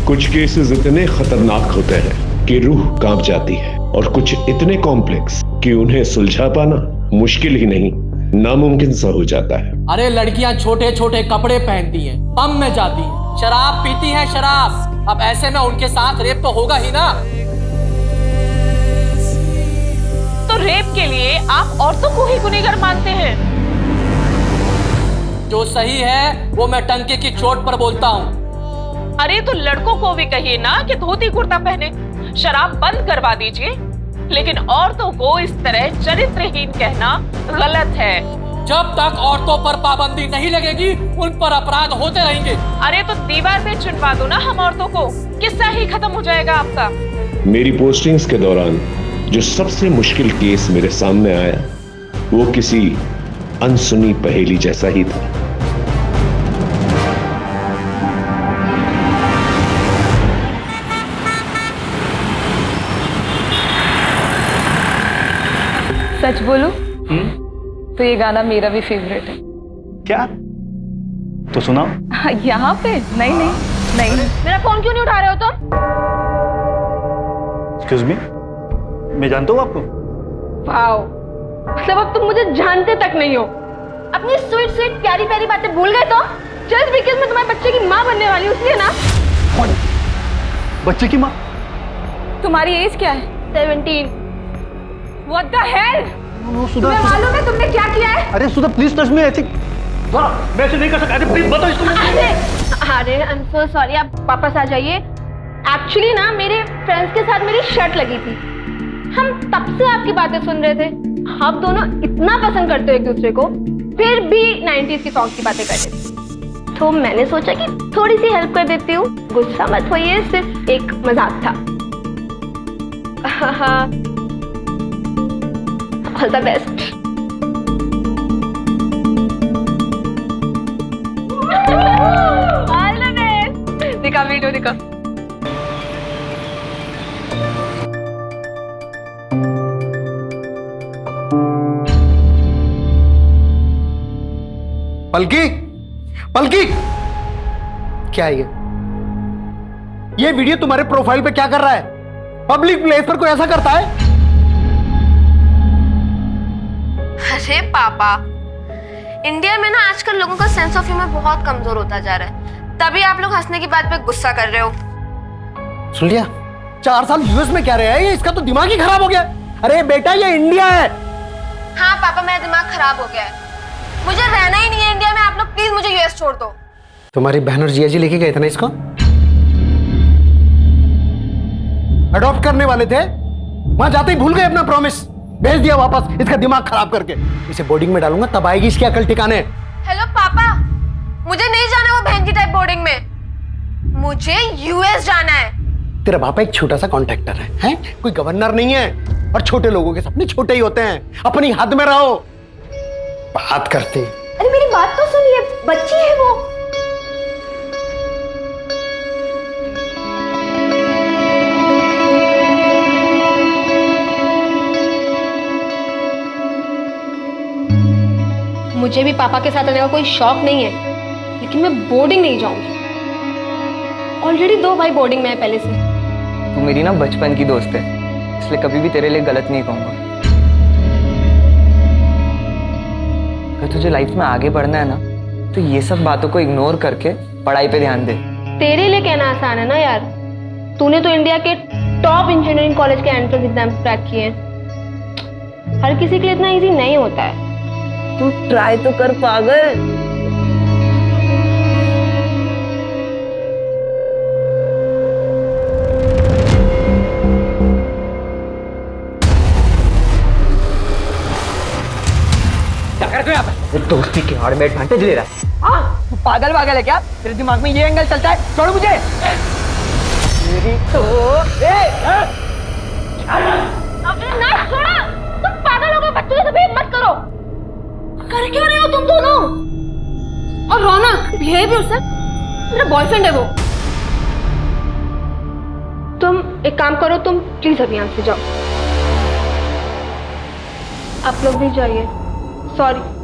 कुछ केसेस इतने खतरनाक होते हैं कि रूह कांप जाती है और कुछ इतने कॉम्प्लेक्स कि उन्हें सुलझा पाना मुश्किल ही नहीं नामुमकिन सा हो जाता है। अरे लड़कियां छोटे छोटे कपड़े पहनती हैं, पब में जाती हैं, शराब पीती हैं शराब। अब ऐसे में उनके साथ रेप तो होगा ही ना। तो रेप के लिए आप औरतों को ही गुनहगार मानते हैं? जो सही है वो मैं टंके की चोट पर बोलता हूँ। अरे तो लड़कों को भी कहिए ना कि धोती कुर्ता पहने, शराब बंद करवा दीजिए। लेकिन औरतों को इस तरह चरित्रहीन कहना गलत है। जब तक औरतों पर पाबंदी नहीं लगेगी उन पर अपराध होते रहेंगे। अरे तो दीवार पे चुनवा दो ना हम औरतों को, किस्सा ही खत्म हो जाएगा आपका। मेरी पोस्टिंग्स के दौरान जो सबसे मुश्किल केस मेरे सामने आया वो किसी अनसुनी पहेली जैसा ही था। सच बोलूं तो ये गाना मेरा भी फेवरेट है। क्या? तो सुनाओ। यहाँ पे? नहीं। मेरा फोन क्यों नहीं उठा रहे हो तुम? एक्सक्यूज मी, मैं जानता हूँ आपको। वाओ, मतलब अब तुम मुझे जानते तक नहीं हो। अपनी स्वीट स्वीट प्यारी प्यारी बातें भूल गए तो? जस्ट बिकॉज़ मैं तुम्हारे बच्चे की माँ बनने वाली हूँ इसलिए ना? कौन? बच्चे की माँ? तुम्हारी एज क्या है? 17। What the hell? तुम्हें मालूम है तुमने क्या किया है? अरे सुधा प्लीज टच मी। ऐसे मैं ऐसे नहीं कर सकता। प्लीज बताओ इसको। अरे आई एम सो सॉरी, आप वापस आ जाइए। एक्चुअली ना मेरे फ्रेंड्स के साथ मेरी शर्ट लगी थी। हम तब से आपकी बातें सुन रहे थे। आप दोनों इतना पसंद करते हो एक दूसरे को, फिर भी 90s की सॉन्ग की बातें कर रहे थे। तो मैंने सोचा कि थोड़ी सी हेल्प कर देती हूँ। गुस्सा मत होइए, सिर्फ एक मजाक था। All the best. All the best. दिखा वीडियो दिखा। पलकी, पलकी, क्या है ये वीडियो तुम्हारे प्रोफाइल पे क्या कर रहा है? पब्लिक प्लेस पर कोई ऐसा करता है? अरे पापा, इंडिया में ना आजकल लोगों का सेंस ऑफ ह्यूमर बहुत कमजोर होता जा रहा है, तभी आप लोग हंसने की बात पे गुस्सा कर रहे हो। सुन लिया? 4 साल यूएस में क्या रहा है ये? इसका तो दिमाग ही खराब हो गया। अरे बेटा ये इंडिया है। हाँ पापा, मेरा दिमाग खराब हो गया है। मुझे रहना ही नहीं है इंडिया में। आप लोग प्लीज मुझे यूएस छोड़ दो। तुम्हारी बहन और जिया जी लेके गए थे ना इसको? अडॉप्ट करने वाले थे, वहां जाते ही भूल गए अपना प्रॉमिस। भेज दिया वापस इसका दिमाग खराब करके। इसे बोर्डिंग में डालूंगा तब आएगी इसकी अकल ठिकाने। हेलो पापा, मुझे नहीं जाना वो बहन की टाइप बोर्डिंग में। मुझे यूएस जाना है। तेरा पापा एक छोटा सा कॉन्ट्रैक्टर है? कोई गवर्नर नहीं है। और छोटे लोगों के सपने छोटे ही होते हैं। अपनी हद में रहो। बात करते। अरे मेरी बात तो सुनिए, बच्ची है वो। मुझे भी पापा के साथ रहने का कोई शौक नहीं है, लेकिन मैं बोर्डिंग नहीं जाऊंगी। ऑलरेडी 2 भाई बोर्डिंग में है पहले से। तू मेरी ना बचपन की दोस्त है, इसलिए कभी भी तेरे लिए गलत नहीं कहूंगा। अगर तुझे लाइफ में आगे बढ़ना है ना तो ये सब बातों को इग्नोर करके पढ़ाई पे ध्यान दे। तेरे लिए कहना आसान है ना यार। तूने तो इंडिया के टॉप इंजीनियरिंग कॉलेज के एंट्रेंस एग्जाम क्रैक किए हैं। हर किसी के लिए इतना इजी नहीं होता है। तू ट्राई तो कर पागल। दोस्ती के आड़ में एडवांटेज ले रहा है। हाँ, तू पागल है क्या? तेरे दिमाग में ये एंगल चलता है? छोड़ मुझे। मेरी तो अबे ना छोड़ो, तुम पागल हो गए। बच्चों से भेद मत करो। कर क्यों रहे हो तुम दोनों? और रौनक, बिहेव योरसेल्फ। मेरा बॉयफ्रेंड है वो। तुम एक काम करो, तुम प्लीज अभी यहाँ से जाओ। आप लोग भी जाइए। सॉरी।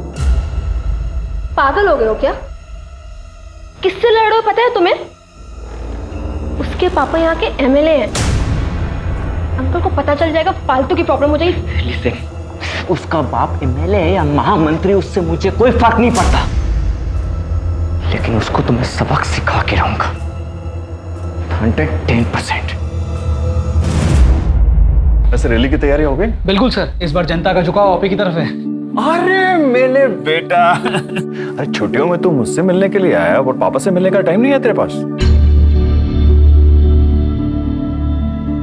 पागल हो गए हो क्या? किससे लड़ रहे हो पता है तुम्हें? उसके उसके पापा यहाँ के एमएलए हैं। अंकल को पता चल जाएगा, फालतू की प्रॉब्लम हो जाएगी। लिसन, उसका बाप एमएलए है या महामंत्री, उससे मुझे कोई फर्क नहीं पड़ता, लेकिन उसको तो मैं सबक सिखा के रहूंगा 110%। वैसे रैली की तैयारी हो गई? बिल्कुल सर, इस बार जनता का झुकाव आप ही की तरफ है। अरे मेरे बेटा, अरे छुट्टियों में तू मुझसे मिलने के लिए आया और पापा से मिलने का टाइम नहीं है तेरे पास?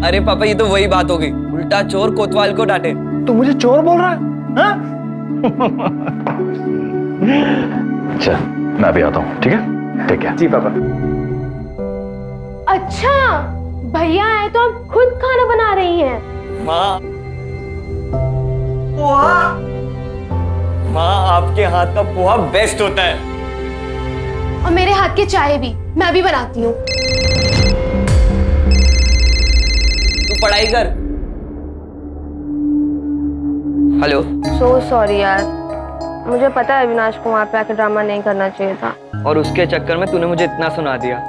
अरे पापा, ये तो वही बात हो गई, उल्टा चोर कोतवाल को डांटे। तू मुझे चोर बोल रहा है? हाँ? चल मैं भी आता हूँ, ठीक है? ठीक है। जी पापा। अच्छा, भैया आए तो आप खुद खाना बना रही हैं। माँ, माँ आपके हाथ का पोहा बेस्ट होता है। और मेरे हाथ की चाय भी, मैं भी बनाती हूँ। तू पढ़ाई कर। हेलो। सो सॉरी यार, मुझे पता है अविनाश को वहाँ पे आके ड्रामा नहीं करना चाहिए था, और उसके चक्कर में तूने मुझे इतना सुना दिया।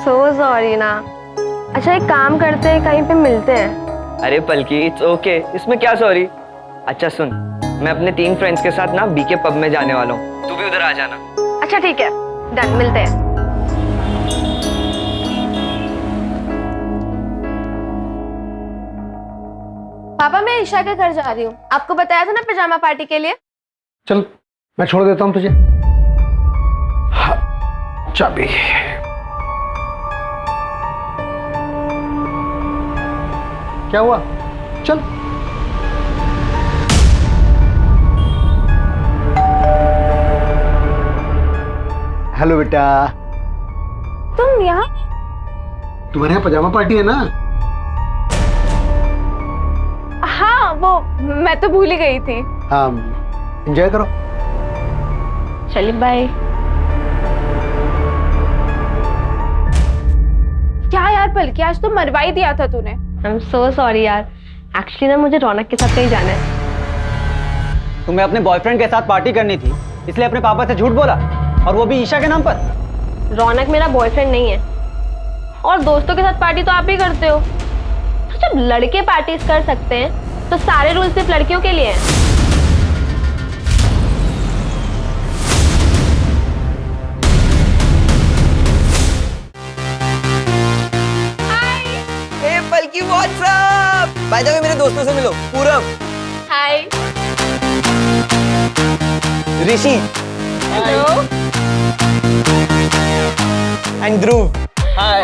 सो सॉरी ना। अच्छा एक काम करते हैं, कहीं पे मिलते हैं। अरे पलकी, इट्स ओके, इसमें क्या सॉरी। अच्छा सुन, मैं अपने 3 फ्रेंड्स के साथ ना बीके पब में जाने वाला हूँ, तू भी उधर आ जाना। अच्छा ठीक है, डन, मिलते हैं। पापा मैं ईशा के घर जा रही हूँ, आपको बताया था ना पिजामा पार्टी के लिए। चल मैं छोड़ देता हूं तुझे। हाँ, चाबी। क्या हुआ? चल। हेलो बेटा। तुम यहाँ? तुम्हारे यहाँ पजामा पार्टी है ना? हाँ, वो मैं तो भूल ही गई थी। हाँ, एंजॉय करो। चलिए बाय। क्या यार बल्कि आज तो मरवा ही दिया था तूने। आई एम सो सॉरी यार, एक्चुअली ना मुझे रौनक के साथ कहीं जाना है। तुम्हें अपने बॉयफ्रेंड के साथ पार्टी करनी थी, इसलिए अपने पापा से झूठ बोला, और वो भी ईशा के नाम पर। रौनक मेरा बॉयफ्रेंड नहीं है, और दोस्तों के साथ पार्टी तो आप ही करते हो। तो जब लड़के पार्टीज कर सकते हैं तो सारे रूल सिर्फ लड़कियों के लिए हैं। पलकी व्हाट्सअप। बाय द वे मेरे दोस्तों से मिलो, पूरब, हाय, ऋषि, हेलो, एंड ध्रुव, हाय।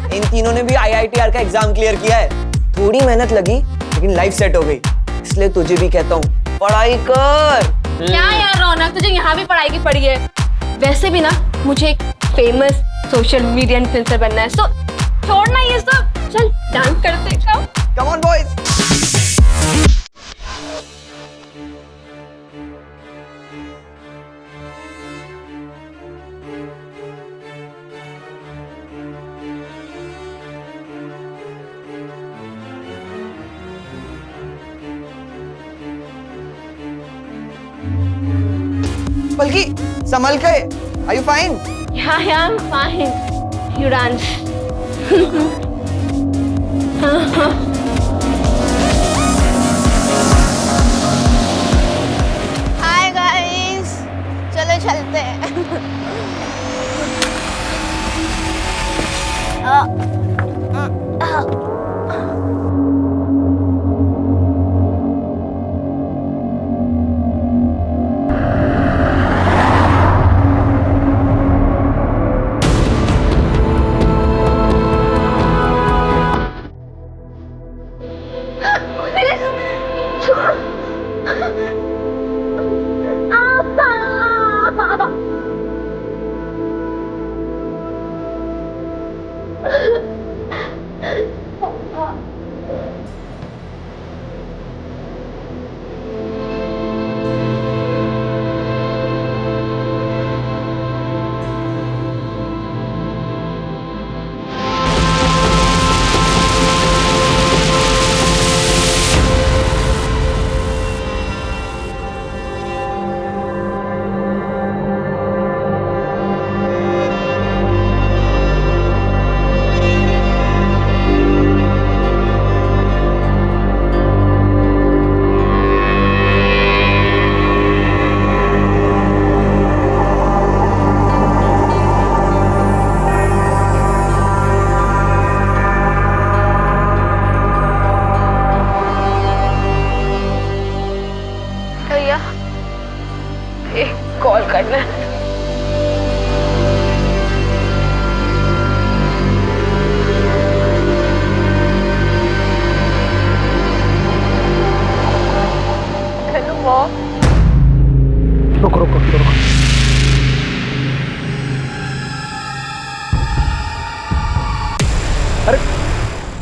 इन तीनों ने भी IITR का एग्जाम क्लियर किया है। थोड़ी मेहनत लगी लेकिन लाइफ सेट हो गई, इसलिए तुझे भी कहता हूँ पढ़ाई कर। क्या यार रौनक, तुझे यहाँ भी पढ़ाई की पड़ी है। वैसे भी ना मुझे एक फेमस सोशल मीडिया इन्फ्लुएंसर बनना है, सो छोड़ना ये सब, चल डांस करते हैं। Come on boys. पलकी संभल के, are you fine? Yeah, I'm fine. You dance. Hi guys, चलो चलते हैं।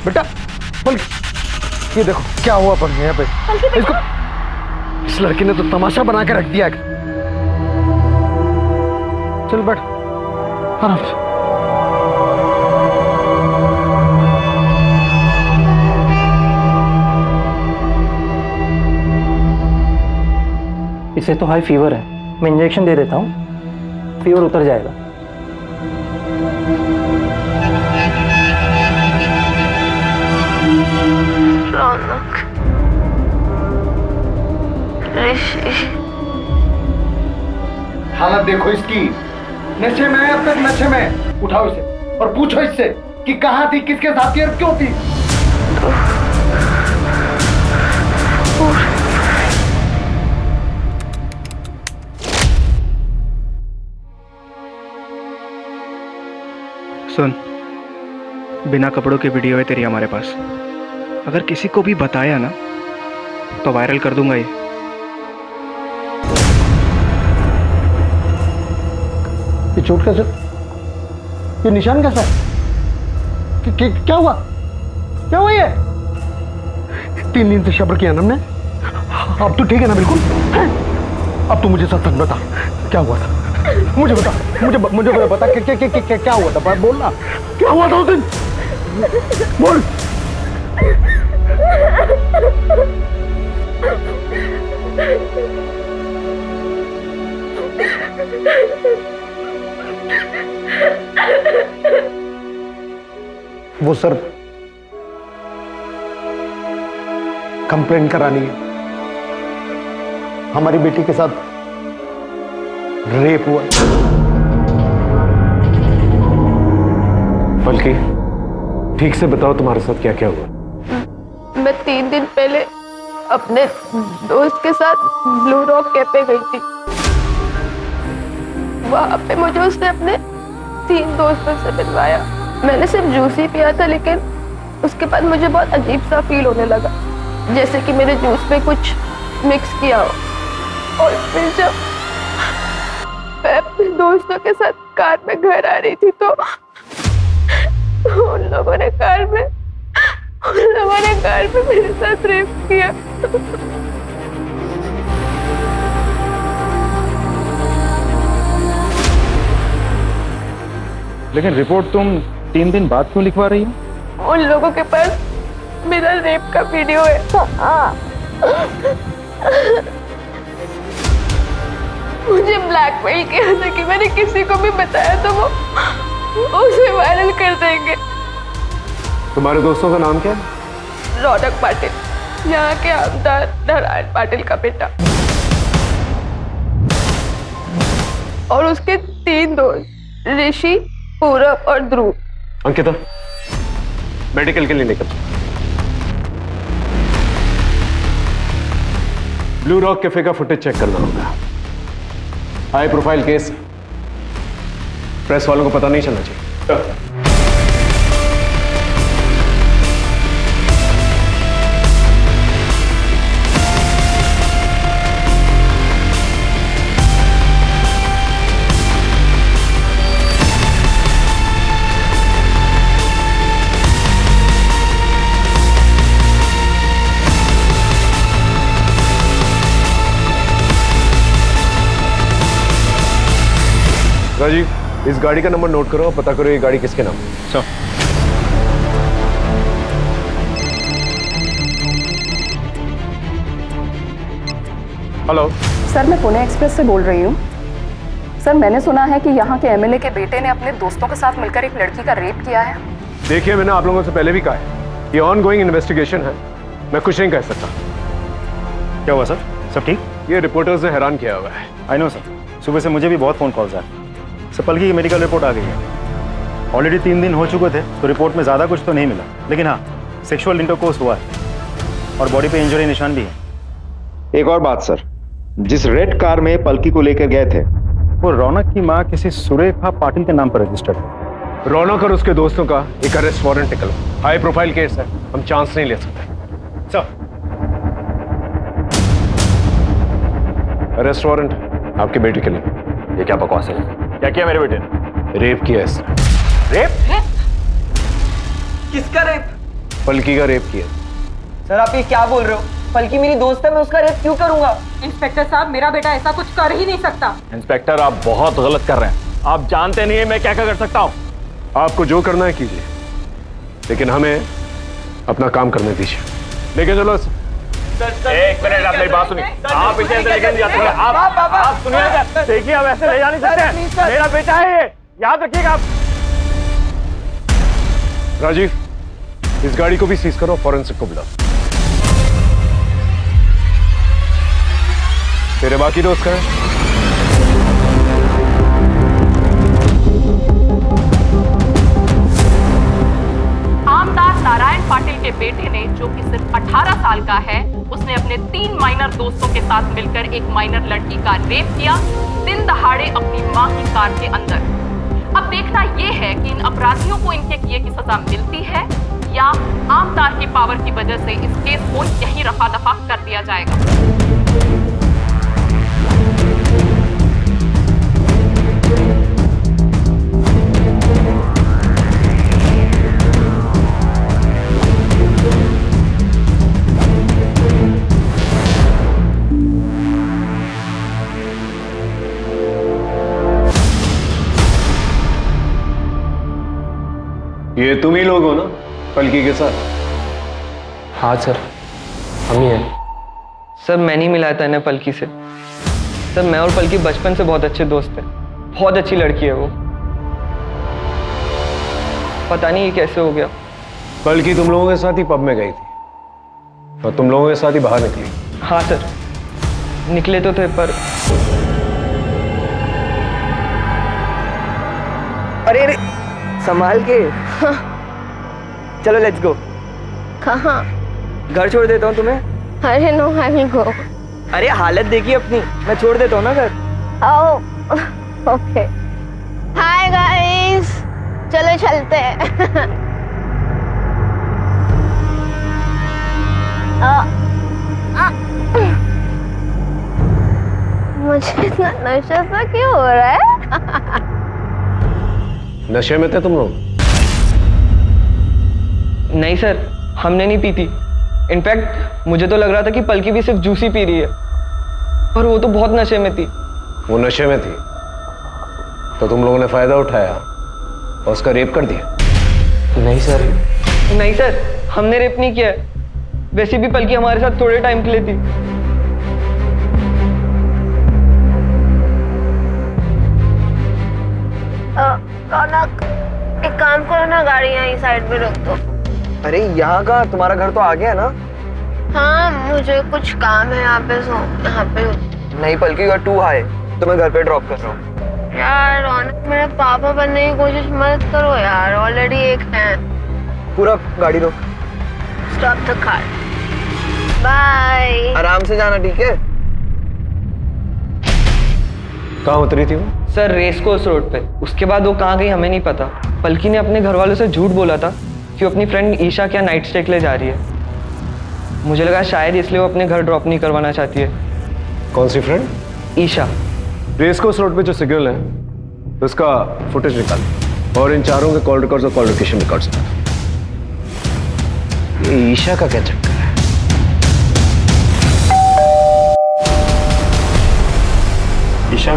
बेटा पलकी, ये देखो क्या हुआ पर यहाँ पे। इसको, इस लड़की ने तो तमाशा बना के रख दिया। चल बैठ आराम से। इसे तो हाई फीवर है, मैं इंजेक्शन दे देता हूँ, फीवर उतर जाएगा। रौनक, ऋषि, हालत देखो इसकी, नशे में है अब तक, नशे में। उठाओ इसे और पूछो इससे कि कहाँ थी, किसके साथ थी और क्यों थी। सुन, बिना कपड़ों की वीडियो है तेरी हमारे पास। अगर किसी को भी बताया ना तो वायरल कर दूंगा ये। चोट कैसे, ये निशान कैसा है? क्या हुआ, क्या हुआ ये? 3 दिन से सब्र किया ना हमने, अब तो ठीक है ना बिल्कुल? अब तू मुझे सच बता, क्या हुआ था? मुझे बता, मुझे बता क्या हुआ था? बोल ना, क्या हुआ था उस दिन? बोल। वो सर कंप्लेंट करानी है, हमारी बेटी के साथ रेप हुआ। पलकी, ठीक से बताओ तुम्हारे साथ क्या क्या हुआ? मैं 3 दिन पहले अपने दोस्त के साथ ब्लू रॉक कैफे गई थी। वहां पे मुझे उसने अपने 3 दोस्तों से मिलवाया। मैंने सिर्फ जूस ही पिया था, लेकिन उसके बाद मुझे बहुत अजीब सा फील होने लगा, जैसे कि मेरे जूस में कुछ मिक्स किया हो। और फिर जब मैं अपने दोस्तों के साथ कार में घर आ रही थी तो उन लोगों ने कार में मेरे साथ रेप किया। लेकिन रिपोर्ट तुम 3 दिन बाद क्यों लिखवा रही हो? उन लोगों के पास मेरा रेप का वीडियो है। मुझे ब्लैकमेल किया था कि मैंने किसी को भी बताया तो वो उसे वायरल कर देंगे। तुम्हारे दोस्तों का नाम क्या है? रौनक पाटिल, यहाँ के आमदार नारायण पाटिल का बेटा, और उसके 3 दोस्त ऋषि, पूरब और ध्रुव। अंकिता, मेडिकल के लिए निकल। ब्लू रॉक कैफे का फुटेज चेक करना होगा। हाई प्रोफाइल केस, प्रेस वालों को पता नहीं चलना चाहिए। राजीव, इस गाड़ी का नंबर नोट करो और पता करो ये गाड़ी किसके नाम है। सर। हेलो सर, मैं पुणे एक्सप्रेस से बोल रही हूँ। सर, मैंने सुना है कि यहाँ के एमएलए के बेटे ने अपने दोस्तों के साथ मिलकर एक लड़की का रेप किया है। देखिए, मैंने आप लोगों से पहले भी कहा है, ये ऑनगोइंग इन्वेस्टिगेशन है, मैं कुछ नहीं कह सकता। क्या हुआ सर, सब ठीक? ये रिपोर्टर्स ने हैरान किया हुआ है। आई नो सर, सुबह से मुझे भी बहुत फोन कॉल्स आए। सर, पलकी की मेडिकल रिपोर्ट आ गई है। ऑलरेडी 3 दिन हो चुके थे तो रिपोर्ट में ज़्यादा कुछ तो नहीं मिला, लेकिन हाँ, सेक्सुअल इंटरकोर्स हुआ है और बॉडी पे इंजरी निशान भी है। एक और बात सर, जिस रेड कार में पलकी को लेकर गए थे वो रौनक की माँ किसी सुरेखा पाटिल के नाम पर रजिस्टर्ड है। रौनक और उसके दोस्तों का एक अरेस्ट वारंट निकला। हाई प्रोफाइल केस है, हम चांस नहीं ले सकते। सर, अरेस्ट वारंट आपके बेटे के लिए। ये क्या बकवास है? क्या किया मेरे बेटे ने? रेप किया इसने। रेप? किसका रेप? पलकी का रेप किया। सर आप ये क्या बोल रहे हो? पलकी मेरी दोस्त है, मैं उसका रेप क्यों करूंगा? इंस्पेक्टर साहब, मेरा बेटा ऐसा कुछ कर ही नहीं सकता। इंस्पेक्टर आप बहुत गलत कर रहे हैं। आप जानते नहीं है मैं क्या क्या कर सकता हूँ। आपको जो करना है कीजिए, लेकिन हमें अपना काम करने दीजिए। लेके चलो। एक मिनट, आप मेरी बात सुनिए। आप इसे ऐसे लेकर नहीं जा सकते। आप सुनिए, देखिए आप ऐसे ले जा नहीं सकते। मेरा बेटा है ये, याद रखिएगा आप। राजीव, इस गाड़ी को भी सीज करो, फॉरेंसिक को बुलाओ। तेरे बाकी दोस्त कहाँ हैं? आमदार नारायण पाटिल के बेटे ने, जो कि सिर्फ 18 साल का है, उसने अपने 3 माइनर दोस्तों के साथ मिलकर एक माइनर लड़की का रेप किया, दिन दहाड़े अपनी मां की कार के अंदर। अब देखना यह है कि इन अपराधियों को इनके किए की सजा मिलती है या आमदार की पावर की वजह से इस केस को यहीं रफा दफा कर दिया जाएगा। ये तुम ही लोग हो ना पलकी के साथ? हाँ सर, हम ही हैं। सर मैंने ही मिलाया था इन्हें पलकी से। सर मैं और पलकी बचपन से बहुत अच्छे दोस्त हैं। बहुत अच्छी लड़की है वो। पता नहीं ये कैसे हो गया। पलकी तुम लोगों के साथ ही पब में गई थी और तुम लोगों के साथ ही बाहर निकली। हाँ सर, निकले तो थे पर। अरे संभाल के। चलो लेट्स गो। कहाँ? घर छोड़ देता हूँ तुम्हें। अरे नो, आई विल गो। अरे हालत देखिए अपनी, मैं छोड़ देता हूँ ना घर। ओके। हाय गाइस, चलो चलते हैं। मुझे इतना नशा सा क्यों हो रहा है? नशे में थे तुम लोग? नहीं सर, हमने नहीं पी थी। इनफैक्ट मुझे तो लग रहा था कि पलकी भी सिर्फ जूस ही पी रही है, पर वो तो बहुत नशे में थी। वो नशे में थी तो तुम लोगों ने फायदा उठाया और उसका रेप कर दिया? नहीं सर। नहीं सर, हमने रेप नहीं किया है। वैसे भी पलकी हमारे साथ थोड़े टाइम के लिए थी। कौनक, एक काम करो ना, गाड़ी यहीं साइड में रोक दो। अरे यहाँ का, तुम्हारा घर तो आ गया ना? हाँ, मुझे कुछ काम है यहाँ पे, सो यहाँ पे। नहीं पलकी, यू टू हाई, तो मैं घर पे ड्रॉप कर रहा हूँ। यार रौनक, मेरे पापा बनने की कोशिश मत करो यार, ऑलरेडी एक है। पूरा गाड़ी रोक। Stop the car. बाय। आराम से जाना, ठीक है? कहाँ उतरी थी वो? सर रेस कोर्स रोड पे। उसके बाद वो कहाँ गई हमें नहीं पता। पलकी ने अपने घर वालों से झूठ बोला था कि वो अपनी फ्रेंड ईशा क्या नाइट स्टे के लिए जा रही है। मुझे लगा शायद इसलिए वो अपने घर ड्रॉप नहीं करवाना चाहती है। कौन सी friend? Isha. Race course road पे जो सिग्नल है उसका फुटेज निकाल और इन चारों के कॉल रिकॉर्ड्स और कॉल लोकेशन रिकॉर्ड्स निकाल। ये ईशा का क्या चक्कर है? Isha,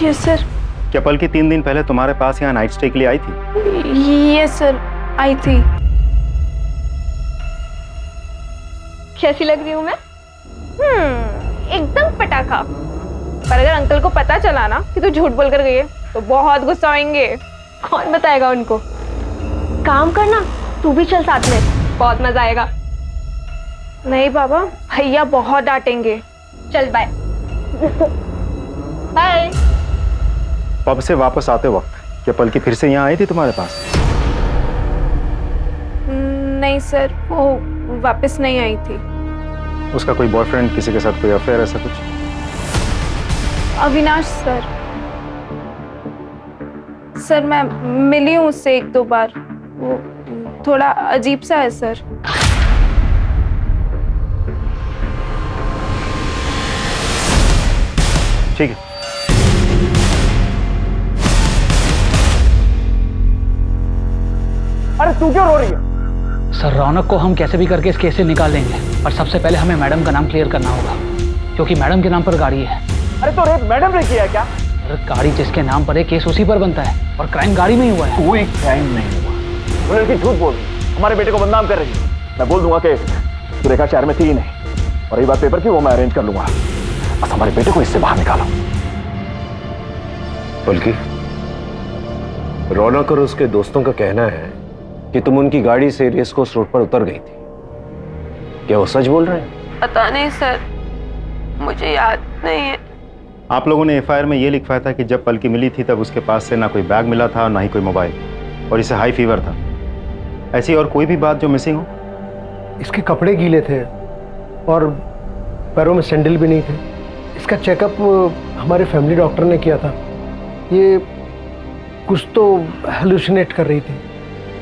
yes sir. क्या पलकी 3 दिन पहले तुम्हारे पास यहाँ नाइट स्टे के लिए आई थी? यस सर, आई थी। कैसी लग रही हूँ मैं? एकदम पटाखा। पर अगर अंकल को पता चला ना कि तू झूठ बोल कर गई है तो बहुत गुस्सा होंगे। कौन बताएगा उनको? काम करना, तू भी चल साथ में, बहुत मजा आएगा। नहीं बाबा, भैया बहुत डांटेंगे। चल बाय। बाय। पब से वापस आते वक्त क्या पलकी फिर से यहाँ आई थी तुम्हारे पास? नहीं सर, वो वापस नहीं आई थी। उसका कोई बॉयफ्रेंड, किसी के साथ कोई अफेयर, ऐसा कुछ? अविनाश सर। सर मैं मिली हूँ उससे 1-2 बार। वो थोड़ा अजीब सा है सर। ठीक है। अरे तू क्यों रो रही है? सर रौनक को हम कैसे भी करके इस केस से निकाल लेंगे, पर सबसे पहले हमें मैडम का नाम क्लियर करना होगा, क्योंकि मैडम के नाम पर गाड़ी है। अरे तो रेप मैडम ने किया क्या? अरे गाड़ी जिसके नाम पर है केस उसी पर बनता है, और क्राइम गाड़ी में ही हुआ है। कोई क्राइम नहीं हुआ। वो लड़की झूठ बोल रही है, हमारे बेटे को बदनाम कर रही है। मैं बोल दूंगा कि सुरेखा शहर में थी ही नहीं, और ये बात पेपर की वो मैं अरेंज कर लूंगा। बस हमारे बेटे को इससे बाहर निकालो। बल्कि रौनक और उसके दोस्तों का कहना है कि तुम उनकी गाड़ी से रेस कोर्स रोड पर उतर गई थी। क्या वो सच बोल रहे हैं? पता नहीं सर, मुझे याद नहीं है। आप लोगों ने एफआईआर में ये लिखवाया था कि जब पलकी मिली थी तब उसके पास से ना कोई बैग मिला था ना ही कोई मोबाइल, और इसे हाई फीवर था। ऐसी और कोई भी बात जो मिसिंग हो? इसके कपड़े गीले थे और पैरों में सैंडल भी नहीं थे। इसका चेकअप हमारे फैमिली डॉक्टर ने किया था। ये कुछ तो हेलुसिनेट कर रही थी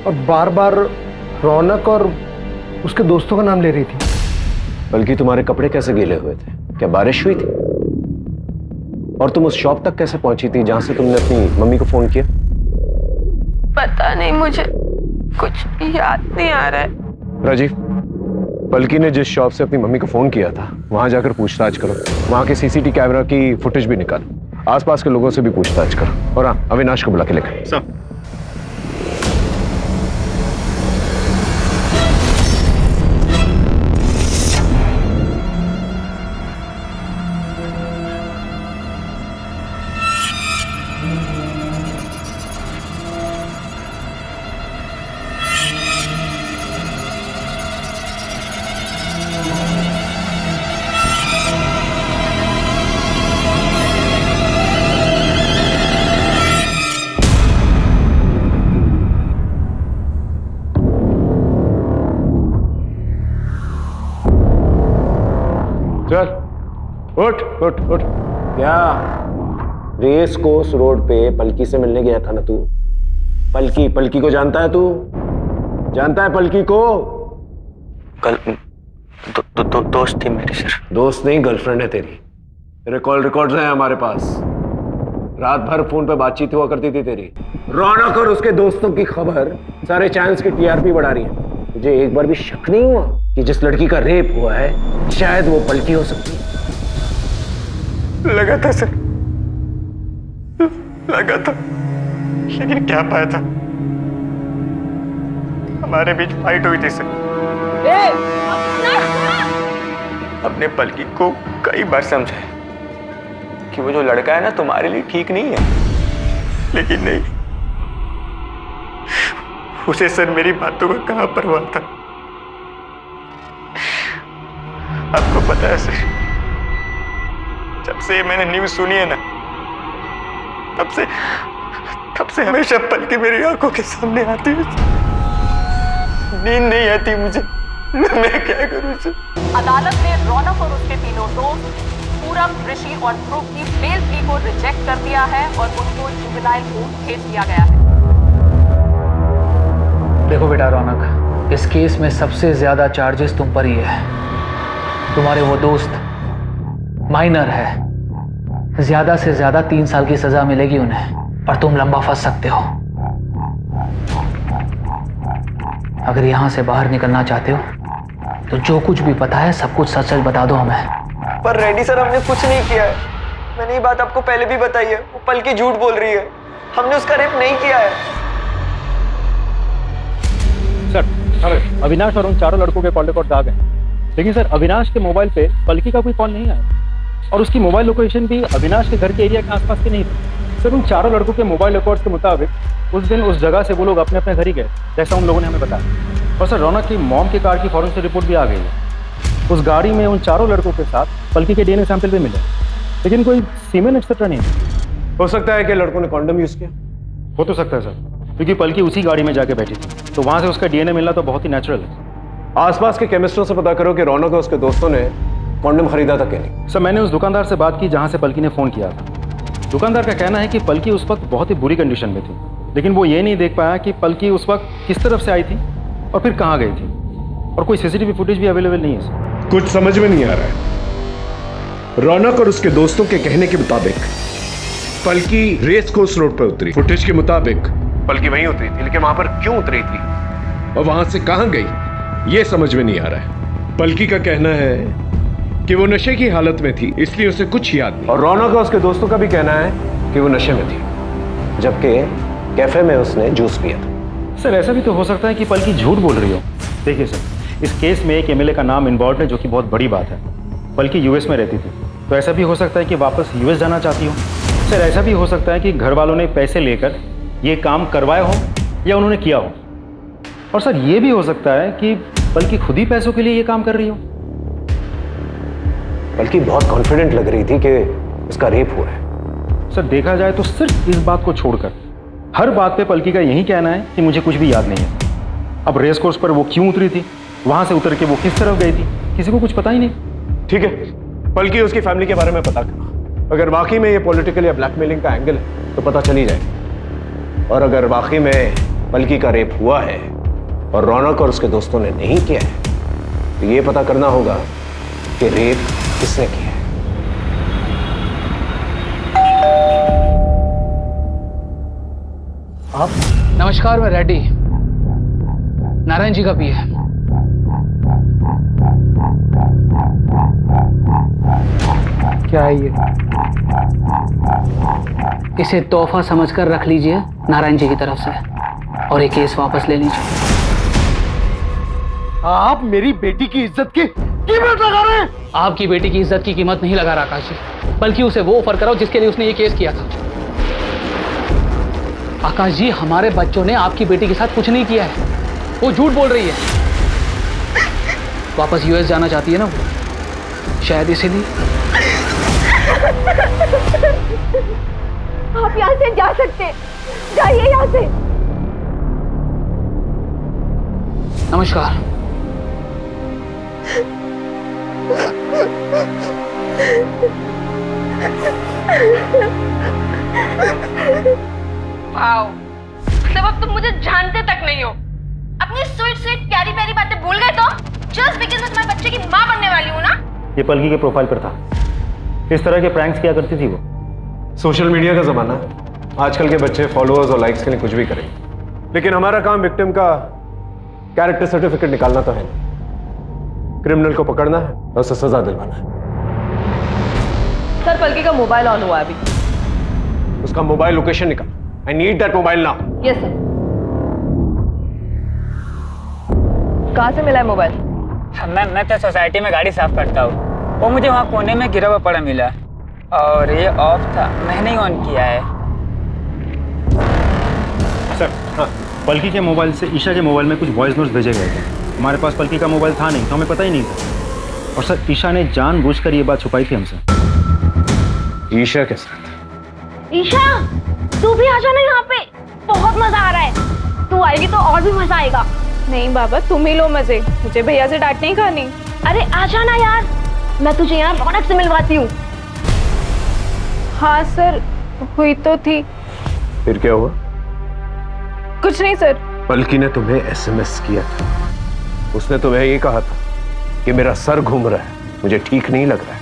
और बार बार रौनक और उसके दोस्तों का नाम ले रही थी। बल्कि तुम्हारे कपड़े कैसे गीले हुए थे? क्या बारिश हुई थी? और तुम उस शॉप तक कैसे पहुंची थी जहां से तुमने अपनी मम्मी को फोन किया? पता नहीं, मुझे कुछ याद नहीं आ रहा है। राजीव, पलकी ने जिस शॉप से अपनी मम्मी को फोन किया था वहां जाकर पूछताछ करो। वहां के सीसीटीवी कैमरा की फुटेज भी निकालो। आसपास के लोगों से भी पूछताछ करो। और हाँ, अविनाश को बुला के लेकर। सब चल उठ उठ उठ। क्या रेस कोर्स रोड पे पलकी से मिलने गया था ना तू? पलकी को जानता है तू? जानता है पलकी को? कल दोस्त थी मेरी सर। दोस्त नहीं, गर्लफ्रेंड है तेरी। तेरे कॉल रिकॉर्ड्स हैं हमारे पास। रात भर फोन पे बातचीत हुआ करती थी तेरी। रौनक और उसके दोस्तों की खबर सारे चैनल्स की टीआरपी बढ़ा रही है। तुझे एक बार भी शक नहीं हुआ कि जिस लड़की का रेप हुआ है शायद वो पलकी हो सकती है? लगा था सर, लगा था, लेकिन क्या पाया था? हमारे बीच फाइट हुई थी सर। अपने पलकी को कई बार समझाया कि वो जो लड़का है ना तुम्हारे लिए ठीक नहीं है, लेकिन नहीं, उसे सर मेरी बातों का कहां परवाह था। आपको पता है सर, जब से मैंने न्यूज सुनी है ना, तब से हमेशा पलकी मेरी आंखों के सामने आती है। नींद नहीं आती मुझे, मैं क्या करूं सर? अदालत ने रौनक और उसके तीनों दोस्त पूरब, ऋषि और ध्रुव की बेल प्ली को रिजेक्ट कर दिया है और उनको जुवेनाइल कोर्ट भेज दिया गया है। देखो बेटा रौनक, इस केस में सबसे ज्यादा चार्जेस तुम पर ही है। तुम्हारे वो दोस्त माइनर है, ज्यादा से ज्यादा 3 साल की सजा मिलेगी उन्हें, पर तुम लंबा फंस सकते हो। अगर यहां से बाहर निकलना चाहते हो तो जो कुछ भी पता है सब कुछ सच सच बता दो हमें। पर रेड्डी सर, हमने कुछ नहीं किया है। मैंने ये बात आपको पहले भी बताई है। वो पलकी झूठ बोल रही है, हमने उसका रेप नहीं किया है। सर, अविनाश और उन चारों लड़कों के कॉल रिकॉर्ड आ गए, लेकिन सर अविनाश के मोबाइल पे पलकी का कोई कॉल नहीं आया और उसकी मोबाइल लोकेशन भी अविनाश के घर के एरिया के आसपास की नहीं थी। सर, उन चारों लड़कों के मोबाइल रिकॉर्ड्स के मुताबिक उस दिन उस जगह से वो लोग अपने अपने घर ही गए, जैसा उन लोगों ने हमें बताया। और सर, रौनक की मॉम की कार की फॉरेंसिक रिपोर्ट भी आ गई है। उस गाड़ी में उन चारों लड़कों के साथ पलकी के डीएनए सैंपल भी मिले, लेकिन कोई सीमेन एक्सेट्रा नहीं। हो सकता है कि लड़कों ने कॉन्डम यूज किया। हो तो सकता है सर, क्योंकि पलकी उसी गाड़ी में जाके बैठी थी, तो वहां से उसका डीएनए मिलना तो बहुत ही नेचुरल है। आसपास के केमिस्टों से पता करो कि रौनक और उसके दोस्तों ने कॉन्डम खरीदा था कि नहीं। सर, मैंने उस दुकानदार से बात की जहां से पलकी ने फोन किया था। दुकानदार का कहना है कि पलकी उस वक्त बहुत ही बुरी कंडीशन में थी, लेकिन वो ये नहीं देख पाया कि पलकी उस वक्त किस तरफ से आई थी और फिर कहाँ गई थी, और कोई सीसीटीवी फुटेज भी अवेलेबल नहीं है सर। कुछ समझ में नहीं आ रहा है। रौनक और उसके दोस्तों के कहने के मुताबिक पलकी रेस कोर्स रोड पर उतरी। फुटेज के मुताबिक पलकी वहीं उतरी थी, लेकिन वहां पर क्यों उतरी थी और वहां से कहां गई ये समझ में नहीं आ रहा है। पलकी का कहना है कि वो नशे की हालत में थी, इसलिए उसे कुछ याद नहीं। और रौनक और उसके दोस्तों का भी कहना है कि वो नशे में थी, जबकि कैफे में उसने जूस पिया था। सर ऐसा भी तो हो सकता है कि पलकी झूठ बोल रही हो। देखिए सर, इस केस में एक एमएलए का नाम इन्वॉल्व है, जो कि बहुत बड़ी बात है। पलकी यूएस में रहती थी, तो ऐसा भी हो सकता है कि वापस यूएस जाना चाहती हो। सर ऐसा भी हो सकता है कि घर वालों ने पैसे लेकर ये काम करवाया हो या उन्होंने किया हो। और सर ये भी हो सकता है कि पलकी खुद ही पैसों के लिए ये काम कर रही हो। पलकी बहुत कॉन्फिडेंट लग रही थी कि उसका रेप हुआ है। सर देखा जाए तो सिर्फ इस बात को छोड़कर हर बात पे पलकी का यही कहना है कि मुझे कुछ भी याद नहीं है। अब रेस कोर्स पर वो क्यों उतरी थी, वहां से उतर के वो किस तरफ गई थी, किसी को कुछ पता ही नहीं। ठीक है, पलकी उसकी फैमिली के बारे में पता करो। अगर वाकई में ये पॉलिटिकल या ब्लैकमेलिंग का एंगल है तो पता चल ही जाएगा। और अगर वाकई में पलकी का रेप हुआ है और रौनक और उसके दोस्तों ने नहीं किया है, तो ये पता करना होगा कि रेप किसने किया है। आप? नमस्कार, मैं रेड्डी, नारायण जी का पीए। क्या है ये? इसे तोहफा समझकर रख लीजिए नारायण जी की तरफ से, और ये केस वापस ले लीजिए। आप मेरी बेटी की इज्जत की कीमत लगा रहे हैं। आपकी बेटी की इज्जत की कीमत नहीं लगा रहा आकाश जी, बल्कि उसे वो ऑफर कराओ जिसके लिए उसने ये केस किया था। आकाश जी, हमारे बच्चों ने आपकी बेटी के साथ कुछ नहीं किया है, वो झूठ बोल रही है। वापस यूएस जाना चाहती है ना वो, शायद इसीलिए। आप यहाँ से जा सकते हैं, जाइए यहाँ से। नमस्कार। वाओ, मतलब अब तुम मुझे जानते तक नहीं हो। अपनी स्वीट स्वीट प्यारी प्यारी बातें भूल गए तो? जस्ट बिकॉज़ मैं तुम्हारे बच्चे की माँ बनने वाली हूँ ना। ये पलकी के प्रोफाइल पर था, इस तरह के प्रैंक्स किया करती थी वो। सोशल मीडिया का जमाना है, आजकल के बच्चे फॉलोअर्स और लाइक्स के लिए कुछ भी करें, लेकिन हमारा काम विक्टिम का कैरेक्टर सर्टिफिकेट निकालना तो है नहीं। क्रिमिनल को पकड़ना है और उसे सजा दिलवाना है। सर, पलकी का मोबाइल ऑन हुआ है अभी। उसका मोबाइल लोकेशन निकाल। I need that mobile now. Yes sir. कहाँ से मिला है मोबाइल? मैं तो सोसाइटी में गाड़ी साफ करता हूँ, वो मुझे वहाँ कोने में गिरा हुआ पड़ा मिला और ये ऑफ था, मैंने ही ऑन किया है। सर हाँ, पलकी के मोबाइल से ईशा के मोबाइल में कुछ वॉइस नोट्स भेजे गए थे। हमारे पास पलकी का मोबाइल था नहीं, तो हमें पता ही नहीं था। और सर ईशा ने जानबूझकर ये बात छुपाई थी हमसे। ईशा के साथ? ईशा, तू भी आ जाना यहाँ पे, बहुत मजा आ रहा है। तू आएगी तो और भी मजा आएगा। नहीं बाबा, तुम ही लो मजे, मुझे भैया से डांट नहीं खानी। अरे आ जाना यार, मैं तुझे यहाँ रौनक से मिलवाती हूँ। हाँ सर, हुई तो थी। फिर क्या हुआ? कुछ नहीं सर। पलकी ने तुम्हें एसएमएस किया था, उसने तुम्हें ये कहा था कि मेरा सर घूम रहा है, मुझे ठीक नहीं लग रहा है।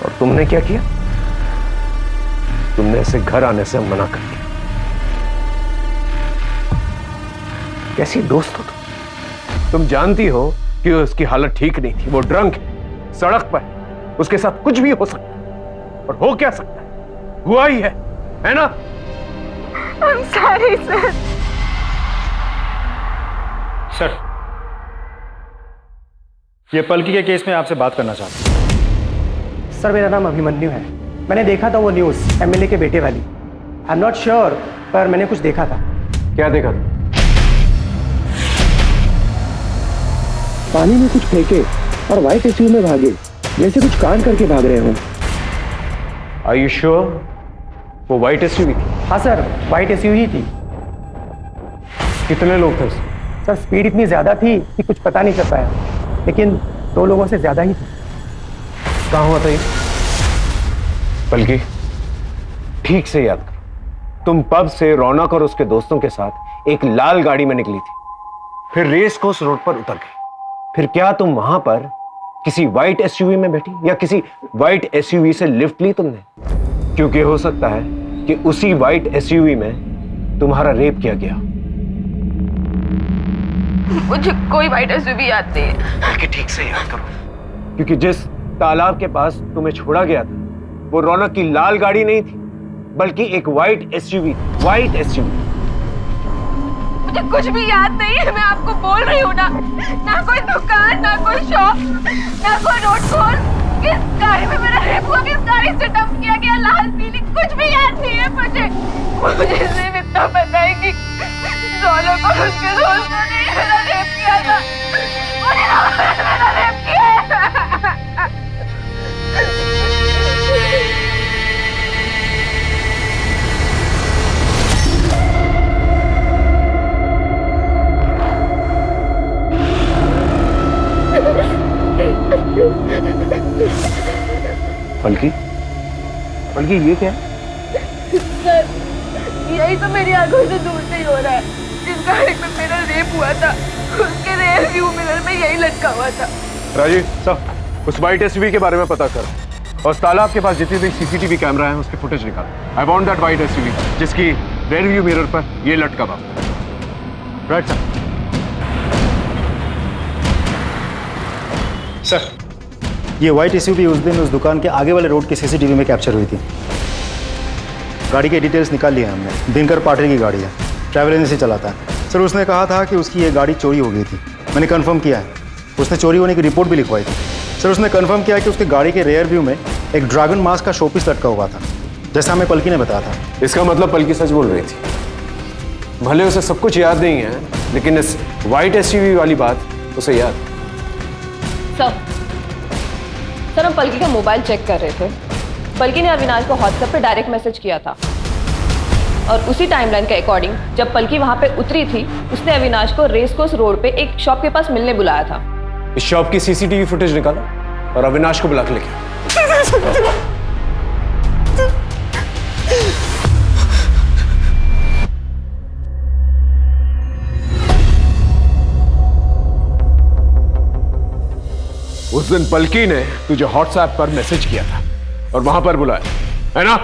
और तुमने क्या किया? तुमने ऐसे घर आने से मना कर दिया। कैसी दोस्त हो तुम जानती हो कि उसकी हालत ठीक नहीं थी, वो ड्रंक है, सड़क पर, उसके साथ कुछ भी हो सकता है। और हो क्या सकता है, हुआ ही है ना? I'm sorry sir. सर, ये पलकी के केस में आपसे बात करना चाहता हूँ। सर मेरा नाम अभिमन्यु है, मैंने देखा था वो न्यूज़ एमएलए के बेटे वाली। आई एम नॉट श्योर, पर मैंने कुछ देखा था। क्या देखा था? पानी में कुछ फेंके और व्हाइट एसयूवी में भागे, जैसे कुछ कांड करके भाग रहे हो। Are you sure? वो व्हाइट एसयूवी थी? हाँ सर, व्हाइट एसयूवी थी। कितने लोग थे उसमें? सर स्पीड इतनी ज्यादा थी कि कुछ पता नहीं चल पाया, लेकिन 2 लोगों से ज्यादा ही थी। कहाँ हुआ था ये? बल्कि ठीक से याद करो, तुम पब से रौनक और उसके दोस्तों के साथ एक लाल गाड़ी में निकली थी, फिर रेस कोर्स रोड पर उतर गई। फिर क्या तुम वहां पर किसी व्हाइट एसयूवी में बैठी या किसी व्हाइट एसयूवी से लिफ्ट ली तुमने? क्योंकि हो सकता है कि उसी व्हाइट एसयूवी में तुम्हारा रेप किया गया। मुझे कोई वाइट एसयूवी याद नहीं है। कि ठीक से याद करो, क्योंकि जिस तालाब के पास तुम्हें छोड़ा गया था वो रौनक की लाल गाड़ी नहीं थी, बल्कि एक व्हाइट एसयूवी। White SUV. मुझे कुछ भी याद नहीं है, मैं आपको बोल रही हूँ ना। ना कोई दुकान, ना कोई शॉप, ना कोई रोड कॉल। किस गाड़ी में मेरा रेप हुआ, किस गाड़ी से डंप किया गया, लाल पीली, कुछ भी याद नहीं है मुझे। मुझे सिर्फ इतना पता है कि रौनक और उसके दोस्तों ने मेरा रेप किया था। मुझे मेरा रेप किया है। पलकी, पलकी ये क्या है? सर, यही तो मेरी आंखों से दूर से ही हो रहा है। जिस गाड़ी में मेरा रेप हुआ था उसके रेयर व्यू मिरर में यही लटका हुआ था। राजीव सब उस व्हाइट एसयूवी के बारे में पता कर, और तालाब के पास जितने भी सीसीटीवी कैमरा है उसके फुटेज निकाल। I want that white SUV जिसकी रेयर व्यू मिरर पर ये लटका हुआ। Right sir. सर, ये व्हाइट एसयूवी उस दिन उस दुकान के आगे वाले रोड के सीसीटीवी में कैप्चर हुई थी। गाड़ी के डिटेल्स निकाल लिए हमने। दिनकर पाटिल की गाड़ी है, ट्रैवल एजेंसी चलाता है। सर, उसने कहा था कि उसकी ये गाड़ी चोरी हो गई थी। मैंने कंफर्म किया है, उसने चोरी होने की रिपोर्ट भी लिखवाई थी। सर, उसने कंफर्म किया कि उसकी गाड़ी के रेयर व्यू में एक ड्रैगन मास्क का शोपीस लटका हुआ था, जैसा हमें पलकी ने बताया था। इसका मतलब पलकी सच बोल रही थी। भले उसे सब कुछ याद नहीं है, लेकिन इस व्हाइट एसयूवी वाली बात उसे याद। सर, हम पलकी का मोबाइल चेक कर रहे थे। पलकी ने अविनाश को व्हाट्सएप पे डायरेक्ट मैसेज किया था, और उसी टाइमलाइन के अकॉर्डिंग जब पलकी वहां पे उतरी थी, उसने अविनाश को रेस कोर्स रोड पे एक शॉप के पास मिलने बुलाया था। इस शॉप की सीसीटीवी फुटेज निकालो और अविनाश को बुला के लेके आओ। उस दिन पलकी ने तुझे व्हाट्सएप पर मैसेज किया था और वहां पर बुलाया, है ना?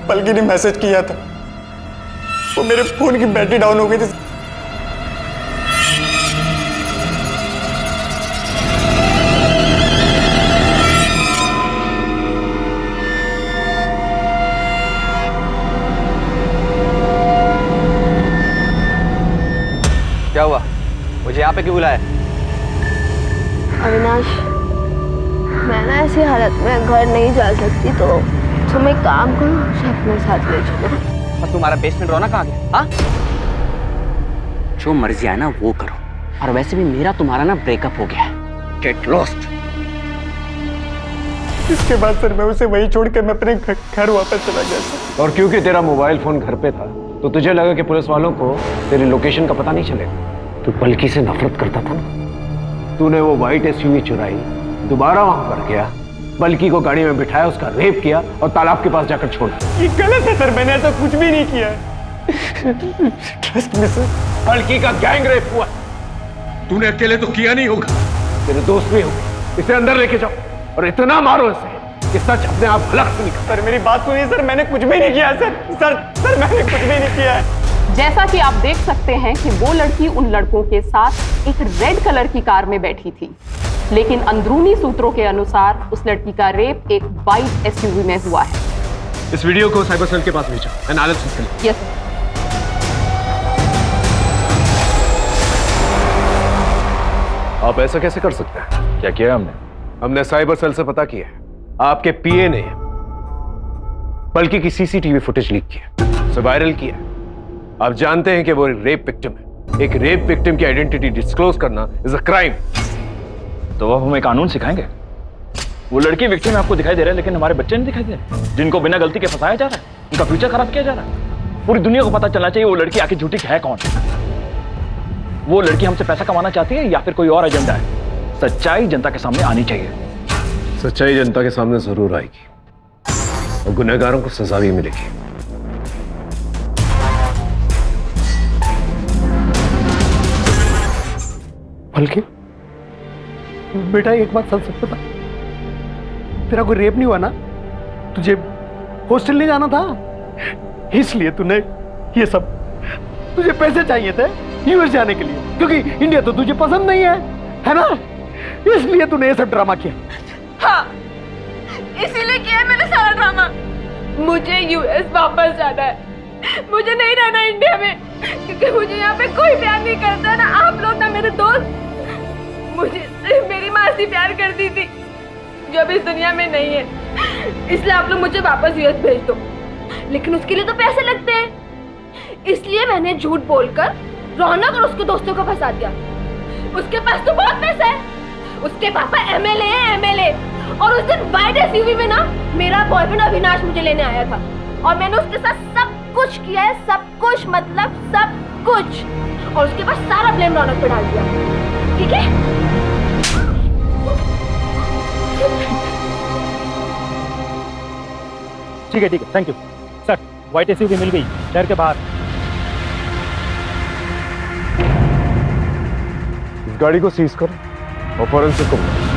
पलकी ने मैसेज किया था, वो मेरे फोन की बैटरी डाउन हो गई थी। क्या हुआ? मुझे यहाँ पे क्यों बुलाया? अविनाश, मैं ना ऐसी हालत में घर नहीं जा सकती, तो तुम एक काम करो, मुझे अपने साथ ले चलो। और तुम्हारा बेस्ट फ्रेंड रौनक कहाँ गया? हाँ? जो मर्जी आए ना वो करो, और वैसे भी मेरा तुम्हारा ना ब्रेकअप हो गया है। Get lost. इसके बाद सर मैं उसे वही छोड़ के मैं अपने घर वापस चला गया सर। और क्योंकि तेरा मोबाइल फोन घर पे था, तो तुझे लगा कि पुलिस वालों को तेरी लोकेशन का पता नहीं चलेगा। तू पलकी से नफरत करता था ना, तूने वो व्हाइट एसयूवी चुराई, दोबारा वहां पर गया, पलकी को गाड़ी में बिठाया, उसका रेप किया और तालाब के पास जाकर छोड़ा। ये गलत है सर, मैंने ऐसा कुछ भी नहीं किया। Trust me sir. पलकी का गैंग रेप हुआ। तूने अकेले तो किया नहीं होगा, तेरे दोस्त भी होंगे। इसे अंदर लेके जाओ और इतना मारो इसे कि सच अपने आप हलक से निकले। सर मेरी बात सुनिए सर, मैंने कुछ भी नहीं किया सर। सर मैंने कुछ भी नहीं किया है। जैसा कि आप देख सकते हैं कि वो लड़की उन लड़कों के साथ एक रेड कलर की कार में बैठी थी, लेकिन अंदरूनी सूत्रों के अनुसार उस लड़की का रेप एक व्हाइट एसयूवी में हुआ है। इस वीडियो को साइबर सेल के पास भेजो, एनालिसिस के लिए। Yes sir. आप ऐसा कैसे कर सकते हैं? क्या किया हमने? हमने साइबर सेल से पता किया है, आपके पीए ने पलकी की सीसीटीवी फुटेज लीक किया, उसे वायरल किया। आप जानते हैं कि वो रेप विक्टिम है। एक रेप विक्टिम की आइडेंटिटी डिस्क्लोज करना इज अ क्राइम। तो अब हमें कानून सिखाएंगे? वो लड़की विक्टिम आपको दिखाई दे रहा है, लेकिन हमारे बच्चे नहीं दिखाई दे रहे, जिनको बिना गलती के फंसाया जा रहा है, उनका फ्यूचर खराब किया जा रहा है। पूरी दुनिया को पता चलना चाहिए वो लड़की आखिर झूठी है कौन। वो लड़की हमसे पैसा कमाना चाहती है या फिर कोई और एजेंडा है? सच्चाई जनता के सामने आनी चाहिए। सच्चाई जनता के सामने जरूर आएगी और गुनहगारों को सजा भी मिलेगी। पलकी, बेटा एक बात सच बता, तेरा कोई रेप नहीं हुआ ना? तुझे हॉस्टल नहीं जाना था, इसलिए तूने ये सब तुझे पैसे चाहिए थे यूएस जाने के लिए, क्योंकि इंडिया तो तुझे पसंद नहीं है ना? इसलिए तूने ये सब ड्रामा किया। हाँ, इसीलिए किया है मैंने सारा ड्रामा। मुझे यूएस वापस जाना है, मुझे नहीं रहना इंडिया में, क्योंकि मुझे यहाँ पे कोई प्यार नहीं करता, ना आप लोग ना मेरे दोस्त। मुझे सिर्फ मेरी मासी प्यार करती थी, जो अब इस दुनिया में नहीं है। इसलिए आप लोग मुझे वापस यूएस भेज दो, लेकिन उसके लिए तो पैसे लगते हैं। इसलिए मैंने झूठ बोलकर रौनक और उसके दोस्तों को फंसा दिया। उसके पास तो बहुत पैसा है, उसके पापा एमएलए हैं, एमएलए। और उस दिन वाइट एसयूवी में ना मेरा बॉयफ्रेंड अविनाश मुझे लेने आया था, और मैंने उसके साथ सब कुछ किया है, सब कुछ मतलब सब कुछ। और उसके बाद सारा ब्लेम रौनक पे डाल दिया, ठीक है? ठीक है, thank you sir. White SUV मिल गई शहर के बाहर। इस गाड़ी को सीज करो और फॉरेंसिक को बुलाओ।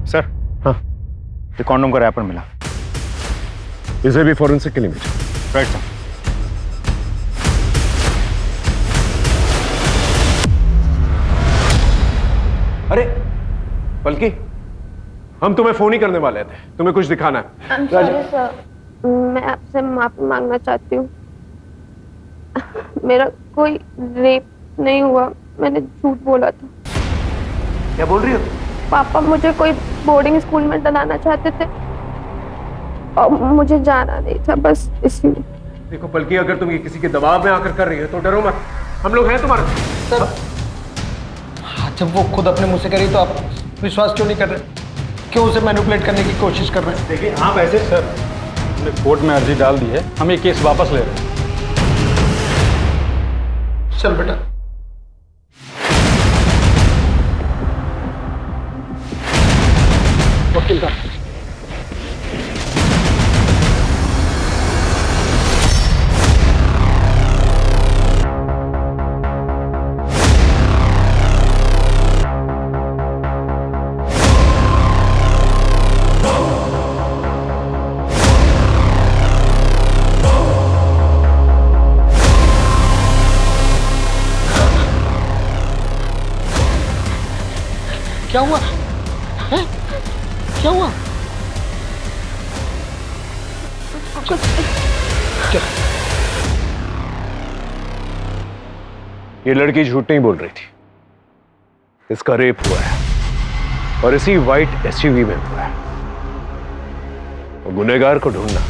सर, हाँ, ये कॉन्डोम का रैपर मिला। इसे भी फॉरेंसिक के लिए भेजो। Right sir. अरे पलकी, हम तुम्हें फोन ही करने वाले थे, तुम्हें कुछ दिखाना है। सॉरी सर, मैं आपसे माफी मांगना चाहती हूँ। मेरा कोई रेप नहीं हुआ, मैंने झूठ बोला था। क्या बोल रही हो? पापा मुझे कोई बोर्डिंग स्कूल में डलाना चाहते थे और मुझे जाना नहीं था, बस इसलिए। देखो पलकी, अगर तुम ये किसी के दबाव में आकर कर रही हो तो डरो मत, हम लोग हैं तुम्हारे साथ। जब वो खुद अपने मुंह से करी तो आप विश्वास क्यों नहीं कर रहे? क्यों उसे मैनिपुलेट करने की कोशिश कर रहे हैं? देखिए आप ऐसे सर, हमने कोर्ट में अर्जी डाल दी है, हम ये केस वापस ले रहे हैं। चल बेटा। वकील का क्या हुआ? हैं? क्या हुआ? ये लड़की झूठ नहीं बोल रही थी, इसका रेप हुआ है और इसी व्हाइट एसयूवी में हुआ है। और गुनहगार को ढूंढना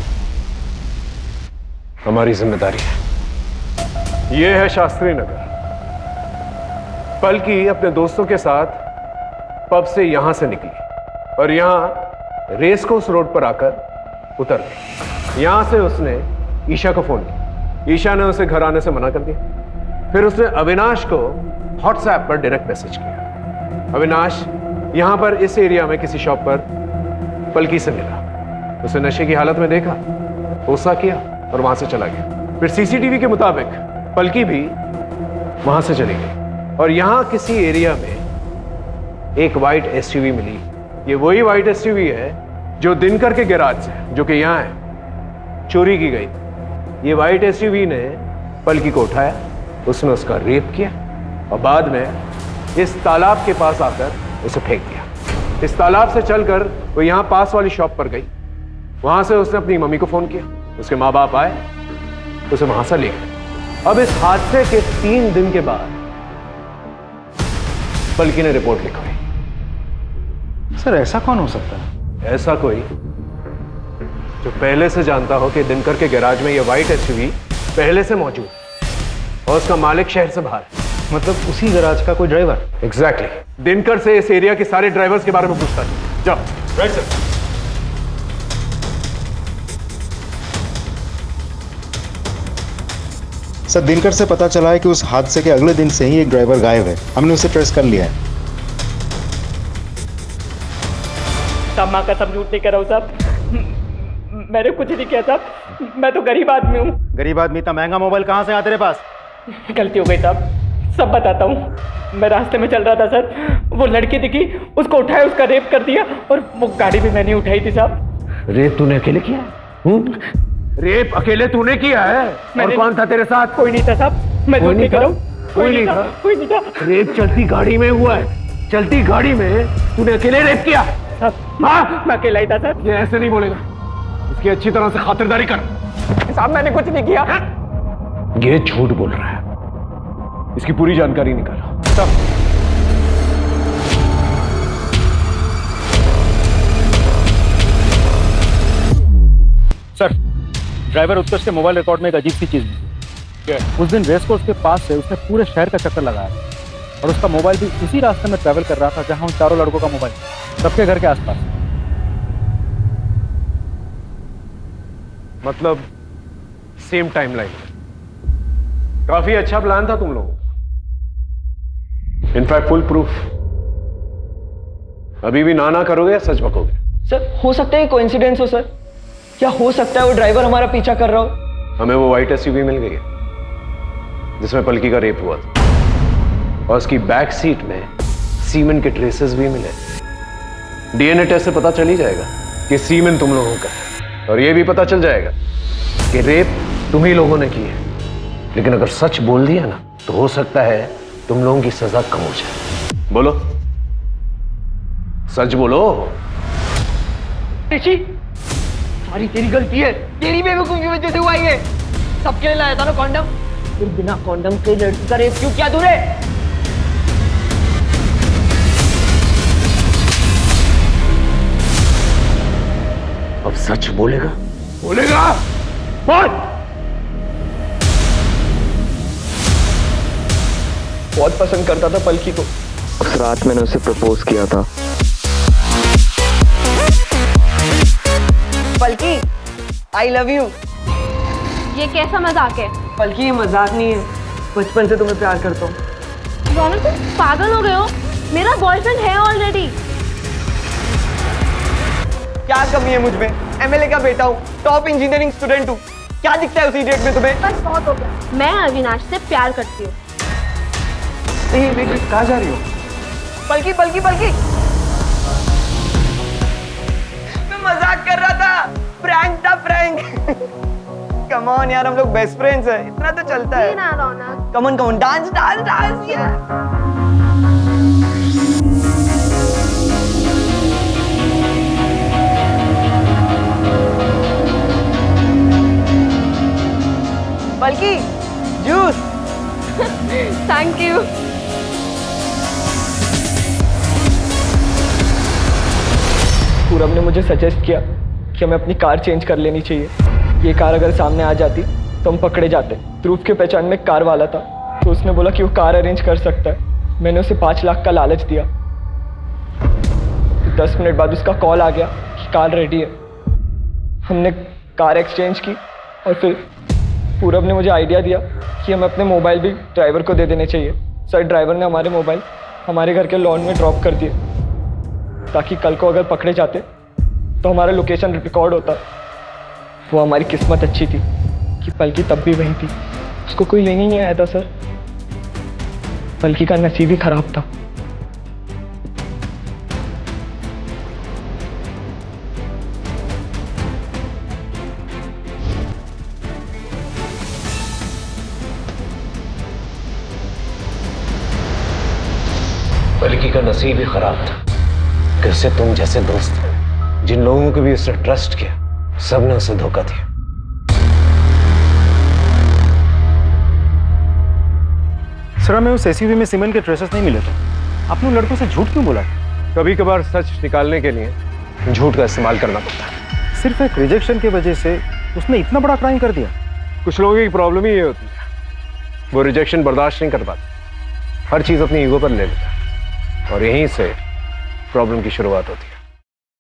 हमारी जिम्मेदारी है। ये है शास्त्री नगर। पलकी अपने दोस्तों के साथ पब से यहां से निकली और यहां रेस कोर्स रोड पर आकर उतर गई। यहां से उसने ईशा को फोन किया। ईशा ने उसे घर आने से मना कर दिया। फिर उसने अविनाश को व्हाट्सएप पर डायरेक्ट मैसेज किया। अविनाश यहां पर इस एरिया में किसी शॉप पर पलकी से मिला। उसे नशे की हालत में देखा, गुस्सा किया और वहां से चला गया। फिर सीसीटीवी के मुताबिक पलकी भी वहां से चली गई और यहां किसी एरिया में एक व्हाइट एसयूवी मिली। ये वही व्हाइट एसयूवी है जो दिनकर के गैराज से, जो कि यहाँ है, चोरी की गई। ये व्हाइट एसयूवी ने पलकी को उठाया, उसने उसका रेप किया और बाद में इस तालाब के पास आकर उसे फेंक दिया। इस तालाब से चलकर वो यहाँ पास वाली शॉप पर गई। वहां से उसने अपनी मम्मी को फोन किया, उसके माँ बाप आए, उसे वहां से ले गए। अब इस हादसे के 3 दिन के बाद पलकी ने रिपोर्ट लिखवाई। सर ऐसा कौन हो सकता है? ऐसा कोई जो पहले से जानता हो कि दिनकर के गैराज में ये व्हाइट एसयूवी पहले से मौजूद और उसका मालिक शहर से बाहर है। मतलब उसी गैराज का कोई ड्राइवर? एग्जैक्टली। दिनकर से इस एरिया के सारे ड्राइवर्स के बारे में पूछता है। जाओ। Right sir. सर दिनकर से पता चला है कि उस हादसे के अगले दिन से ही एक ड्राइवर गायब है। हमने उसे ट्रेस कर लिया है। साहब माँ का सब झूठ नहीं कर रहा हूँ साहब, मैंने कुछ नहीं किया साहब, मैं तो गरीब आदमी हूँ। गरीब आदमी? इतना महंगा मोबाइल कहाँ से आया तेरे पास? गलती हो गई साहब, सब बताता हूँ। मैं रास्ते में चल रहा था सर, वो लड़की दिखी, उसको उठाया, उसका रेप कर दिया, और वो गाड़ी भी मैंने उठाई थी साहब। रेप तूने अकेले किया है? रेप अकेले तूने किया है? और कौन था तेरे साथ? कोई नहीं था साहब, मैं झूठ नहीं कर रहा हूँ। कोई नहीं था? कोई नहीं था। रेप चलती गाड़ी में हुआ है, चलती गाड़ी में तूने अकेले रेप किया? हाँ, मैं अकेला ही था सर। ये ऐसे नहीं बोलेगा, इसकी अच्छी तरह से खातिरदारी कर। साहब मैंने कुछ नहीं किया। ये झूठ बोल रहा है, इसकी पूरी जानकारी निकालो। सर, ड्राइवर उत्कर्ष के मोबाइल रिकॉर्ड में एक अजीब सी चीज मिली। उस दिन रेस कोर्स के पास से उसने पूरे शहर का चक्कर लगाया और उसका मोबाइल भी उसी रास्ते में ट्रैवल कर रहा था जहां उन चारों लड़कों का मोबाइल, सबके घर के आसपास। मतलब सेम टाइमलाइन। काफी अच्छा प्लान था तुम लोगों का, इनफैक्ट फुल प्रूफ। अभी भी ना करोगे या सच बकोगे? सर हो सकता है कोइंसिडेंस हो सर, क्या हो सकता है वो ड्राइवर हमारा पीछा कर रहा हो? हमें वो व्हाइट एसयूवी मिल गई है जिसमें पलकी का रेप हुआ था, और उसकी बैक सीट में सीमेन के ट्रेसेस भी मिले। डीएनए टेस्ट से पता चल ही जाएगा कि सीमेन तुम लोगों का है, और ये भी पता चल जाएगा कि रेप तुम ही लोगों ने की है। लेकिन अगर सच बोल दिया ना तो हो सकता है तुम लोगों की सजा कम हो जाए। बोलो, सच बोलो। ऋषि, सारी तेरी गलती है, तेरी बेवकूफी की वजह से हुआ ये। सबके लिए लाया था ना कॉन्डम, फिर बिना कॉन्डम के लड़की का रेप क्यों किया तूने? अब सच बोलेगा? बोलेगा? बोल। बहुत पसंद करता था पलकी को। उस रात मैंने उसे प्रपोज किया था। पलकी, आई लव यू। ये कैसा मजाक है? पलकी ये मजाक नहीं है, बचपन से तुम्हें प्यार करता हूँ। रौनक तुम पागल हो गए हो? मेरा बॉयफ्रेंड है ऑलरेडी। क्या कमी है मुझ में? एमएलए का बेटा हूँ, टॉप इंजीनियरिंग स्टूडेंट हूँ, क्या दिखता है उस इडियट में तुम्हें? बस बहुत हो गया, मैं अविनाश से प्यार करती हूँ। कहाँ जा रही हो? पलकी पलकी पलकी, मैं मजाक कर रहा था, प्रैंक था प्रैंक। कम ऑन यार, हम लोग बेस्ट फ्रेंड्स हैं, इतना तो चलता है। Come on come on, dance dance dance यार। पलकी, जूस। Thank you. पूरब ने मुझे सजेस्ट किया कि हमें अपनी कार चेंज कर लेनी चाहिए। ये कार अगर सामने आ जाती तो हम पकड़े जाते। ध्रुव के पहचान में एक कार वाला था, तो उसने बोला कि वो कार अरेंज कर सकता है। मैंने उसे 5 लाख का लालच दिया। तो 10 मिनट बाद उसका कॉल आ गया कि कार रेडी है। हमने कार एक्सचेंज की और फिर पूरब ने मुझे आइडिया दिया कि हमें अपने मोबाइल भी ड्राइवर को दे देने चाहिए। सर ड्राइवर ने हमारे मोबाइल हमारे घर के लॉन में ड्रॉप कर दिए, ताकि कल को अगर पकड़े जाते तो हमारा लोकेशन रिकॉर्ड होता। वो हमारी किस्मत अच्छी थी कि पलकी तब भी वहीं थी, उसको कोई लेने नहीं आया था सर। पलकी का नसीब ही खराब था। पलकी का नसीब ही खराब था कि उससे तुम जैसे दोस्त थे। जिन लोगों को भी उसने ट्रस्ट किया, सबने उसे धोखा दिया। सर, हमें उस एसयूवी में सीमेन के ट्रेसेस नहीं मिले थे। आपने उन लड़कों से झूठ क्यों बोला? कभी कभार सच निकालने के लिए झूठ का इस्तेमाल करना पड़ता है। सिर्फ एक रिजेक्शन की वजह से उसने इतना बड़ा क्राइम कर दिया। कुछ लोगों की प्रॉब्लम ही ये होती है, वो रिजेक्शन बर्दाश्त नहीं कर पाते, हर चीज अपनी ईगो पर ले लेता है, और यहीं से प्रॉब्लम की शुरुआत होती है।